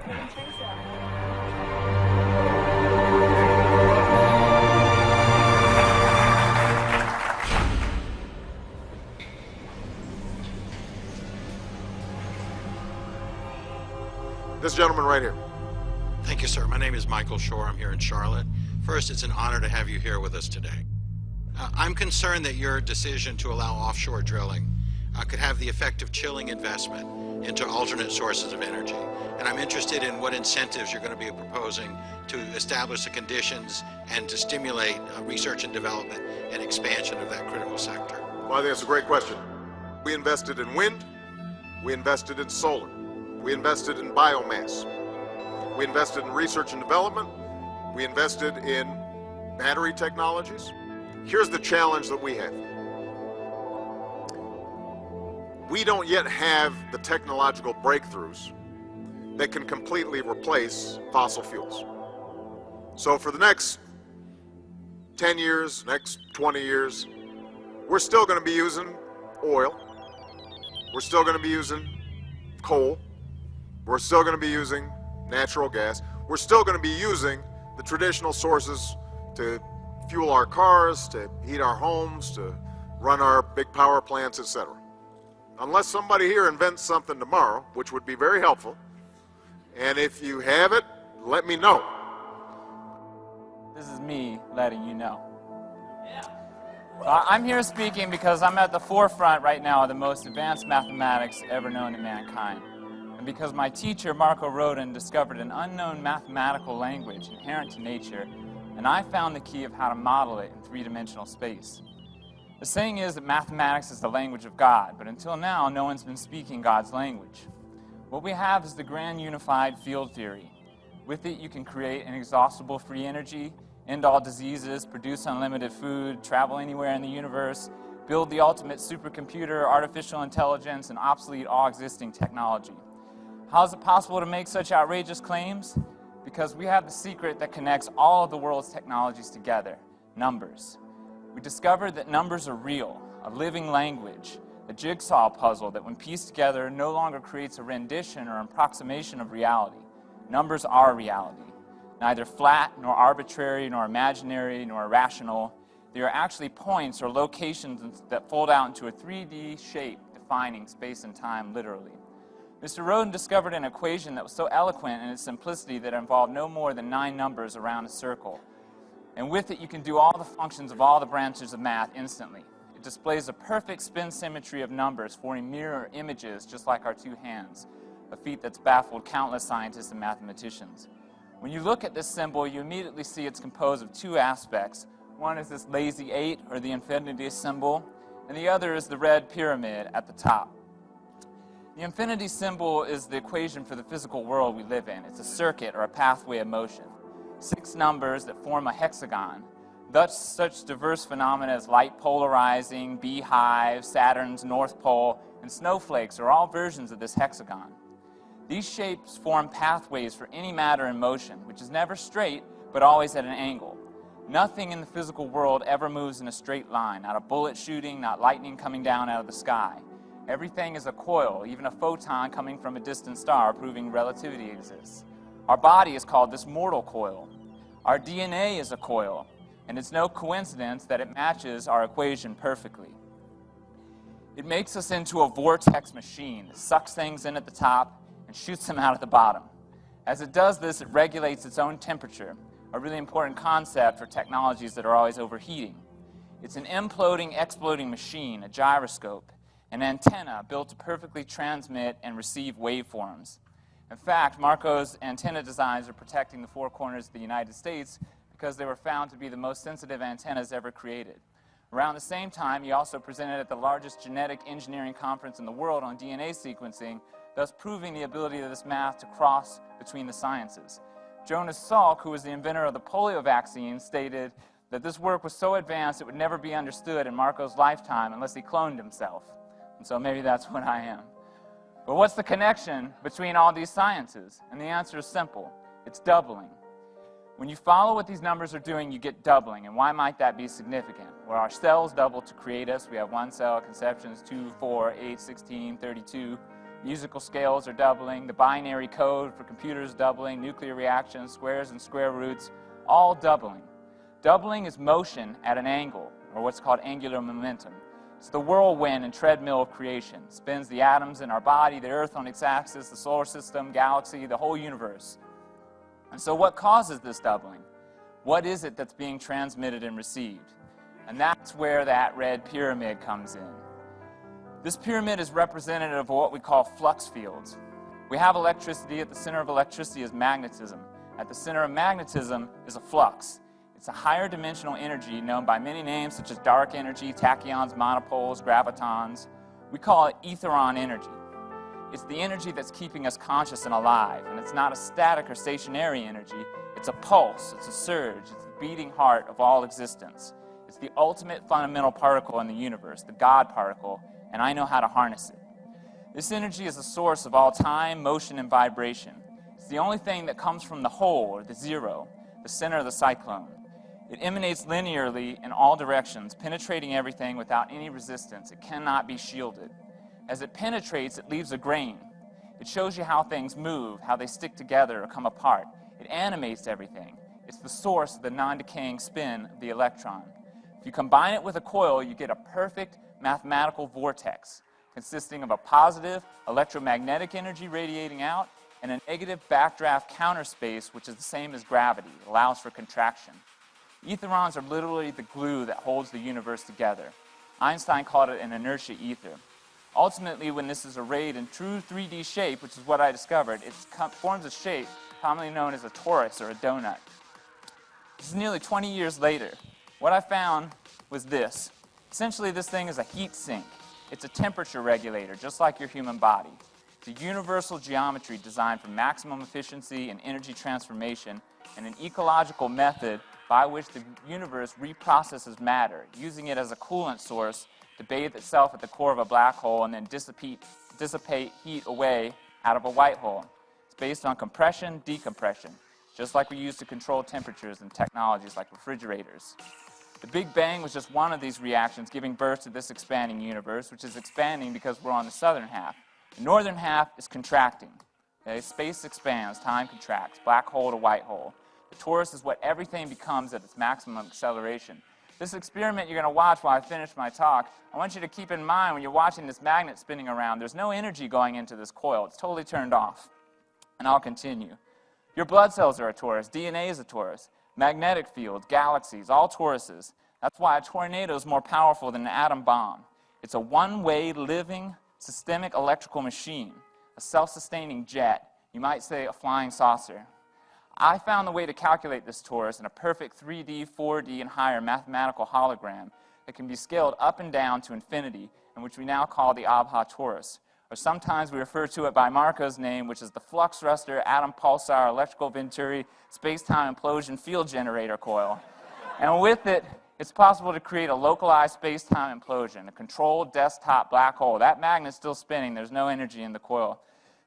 I think so. This gentleman right here. Thank you, sir. My name is Michael Shore. I'm here in Charlotte. First, it's an honor to have you here with us today. I'm concerned that your decision to allow offshore drilling could have the effect of chilling investment into alternate sources of energy. And I'm interested in what incentives you're going to be proposing to establish the conditions and to stimulate research and development and expansion of that critical sector. Well, I think it's a great question. We invested in wind. We invested in solar. We invested in biomass. We invested in research and development. We invested in battery technologies. Here's the challenge that we have. We don't yet have the technological breakthroughs that can completely replace fossil fuels. So for the next 10 years, next 20 years, we're still going to be using oil. We're still going to be using coal. We're still going to be using natural gas. We're still going to be using the traditional sources to fuel our cars, to heat our homes, to run our big power plants, etc. Unless somebody here invents something tomorrow, which would be very helpful. And if you have it, let me know. This is me letting you know. I'm here speaking because I'm at the forefront right now of the most advanced mathematics ever known to mankind. And because my teacher, Marco Rodin, discovered an unknown mathematical language inherent to nature, and I found the key of how to model it in three-dimensional space. The saying is that mathematics is the language of God, but until now, no one's been speaking God's language. What we have is the grand unified field theory. With it, you can create inexhaustible free energy, end all diseases, produce unlimited food, travel anywhere in the universe, build the ultimate supercomputer, artificial intelligence, and obsolete all existing technology. How is it possible to make such outrageous claims? Because we have the secret that connects all of the world's technologies together, numbers. We discovered that numbers are real, a living language, a jigsaw puzzle that when pieced together no longer creates a rendition or approximation of reality. Numbers are reality, neither flat, nor arbitrary, nor imaginary, nor irrational. They are actually points or locations that fold out into a 3D shape defining space and time literally. Mr. Rodin discovered an equation that was so eloquent in its simplicity that it involved no more than 9 numbers around a circle. And with it, you can do all the functions of all the branches of math instantly. It displays a perfect spin symmetry of numbers forming mirror images just like our two hands, a feat that's baffled countless scientists and mathematicians. When you look at this symbol, you immediately see it's composed of 2 aspects. One is this lazy 8, or the infinity symbol, and the other is the red pyramid at the top. The infinity symbol is the equation for the physical world we live in. It's a circuit or a pathway of motion. 6 numbers that form a hexagon. Thus, such diverse phenomena as light polarizing, beehives, Saturn's North Pole, and snowflakes are all versions of this hexagon. These shapes form pathways for any matter in motion, which is never straight, but always at an angle. Nothing in the physical world ever moves in a straight line, not a bullet shooting, not lightning coming down out of the sky. Everything is a coil, even a photon coming from a distant star, proving relativity exists. Our body is called this mortal coil. Our DNA is a coil, and it's no coincidence that it matches our equation perfectly. It makes us into a vortex machine that sucks things in at the top and shoots them out at the bottom. As it does this, it regulates its own temperature, a really important concept for technologies that are always overheating. It's an imploding, exploding machine, a gyroscope, an antenna built to perfectly transmit and receive waveforms. In fact, Marco's antenna designs are protecting the 4 corners of the United States because they were found to be the most sensitive antennas ever created. Around the same time, he also presented at the largest genetic engineering conference in the world on DNA sequencing, thus proving the ability of this math to cross between the sciences. Jonas Salk, who was the inventor of the polio vaccine, stated that this work was so advanced it would never be understood in Marco's lifetime unless he cloned himself. And so maybe that's what I am. But what's the connection between all these sciences? And the answer is simple. It's doubling. When you follow what these numbers are doing, you get doubling. And why might that be significant? Well, our cells double to create us. We have 1 cell, conceptions, 2, 4, 8, 16, 32. Musical scales are doubling, the binary code for computers doubling, nuclear reactions, squares and square roots, all doubling. Doubling is motion at an angle, or what's called angular momentum. It's the whirlwind and treadmill of creation. It spins the atoms in our body, the Earth on its axis, the solar system, galaxy, the whole universe. And so what causes this doubling? What is it that's being transmitted and received? And that's where that red pyramid comes in. This pyramid is representative of what we call flux fields. We have electricity. At the center of electricity is magnetism. At the center of magnetism is a flux. It's a higher dimensional energy known by many names such as dark energy, tachyons, monopoles, gravitons. We call it etheron energy. It's the energy that's keeping us conscious and alive, and it's not a static or stationary energy. It's a pulse, it's a surge, it's the beating heart of all existence. It's the ultimate fundamental particle in the universe, the God particle, and I know how to harness it. This energy is the source of all time, motion, and vibration. It's the only thing that comes from the whole, or the zero, the center of the cyclone. It emanates linearly in all directions, penetrating everything without any resistance. It cannot be shielded. As it penetrates, it leaves a grain. It shows you how things move, how they stick together or come apart. It animates everything. It's the source of the non-decaying spin of the electron. If you combine it with a coil, you get a perfect mathematical vortex consisting of a positive electromagnetic energy radiating out and a negative backdraft counter space, which is the same as gravity. It allows for contraction. Etherons are literally the glue that holds the universe together. Einstein called it an inertia ether. Ultimately, when this is arrayed in true 3D shape, which is what I discovered, it forms a shape commonly known as a torus or a donut. This is nearly 20 years later. What I found was this. Essentially, this thing is a heat sink. It's a temperature regulator, just like your human body. It's a universal geometry designed for maximum efficiency and energy transformation, and an ecological method by which the universe reprocesses matter, using it as a coolant source to bathe itself at the core of a black hole and then dissipate heat away out of a white hole. It's based on compression, decompression, just like we use to control temperatures in technologies like refrigerators. The Big Bang was just one of these reactions giving birth to this expanding universe, which is expanding because we're on the southern half. The northern half is contracting. Okay? Space expands, time contracts, black hole to white hole. The torus is what everything becomes at its maximum acceleration. This experiment you're going to watch while I finish my talk, I want you to keep in mind when you're watching this magnet spinning around, there's no energy going into this coil. It's totally turned off. And I'll continue. Your blood cells are a torus. DNA is a torus. Magnetic fields, galaxies, all toruses. That's why a tornado is more powerful than an atom bomb. It's a one-way, living, systemic electrical machine, a self-sustaining jet. You might say a flying saucer. I found the way to calculate this torus in a perfect 3D, 4D, and higher mathematical hologram that can be scaled up and down to infinity, and which we now call the Abha torus. Or sometimes we refer to it by Marco's name, which is the flux thruster, atom pulsar, electrical venturi, space-time implosion field generator coil. And with it, it's possible to create a localized space-time implosion, a controlled desktop black hole. That magnet's still spinning. There's no energy in the coil.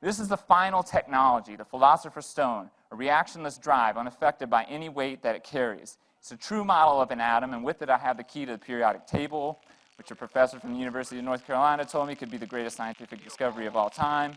This is the final technology, the philosopher's stone, a reactionless drive unaffected by any weight that it carries. It's a true model of an atom, and with it I have the key to the periodic table, which a professor from the University of North Carolina told me could be the greatest scientific discovery of all time.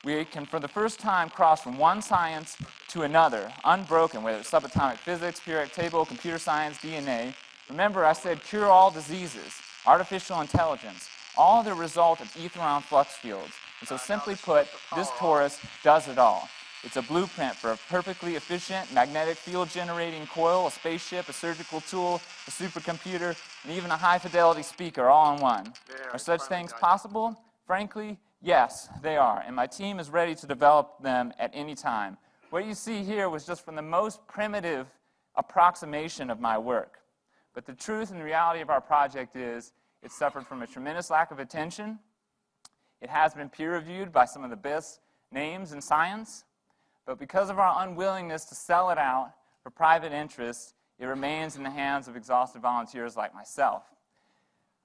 We can, for the first time, cross from one science to another, unbroken, whether it's subatomic physics, periodic table, computer science, DNA. Remember, I said cure all diseases, artificial intelligence, all the result of etheron flux fields. And so simply put, this torus does it all. It's a blueprint for a perfectly efficient magnetic field generating coil, a spaceship, a surgical tool, a supercomputer, and even a high-fidelity speaker all in one. Are such things possible? Frankly, yes, they are, and my team is ready to develop them at any time. What you see here was just from the most primitive approximation of my work. But the truth and reality of our project is it suffered from a tremendous lack of attention. It has been peer-reviewed by some of the best names in science. But because of our unwillingness to sell it out for private interests, it remains in the hands of exhausted volunteers like myself.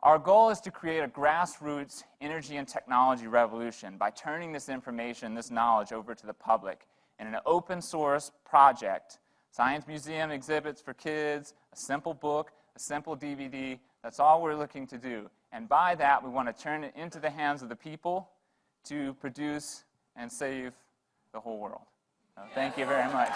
Our goal is to create a grassroots energy and technology revolution by turning this information, this knowledge over to the public in an open source project. Science museum exhibits for kids, a simple book, a simple DVD. That's all we're looking to do. And by that, we want to turn it into the hands of the people to produce and save the whole world. So thank you very much.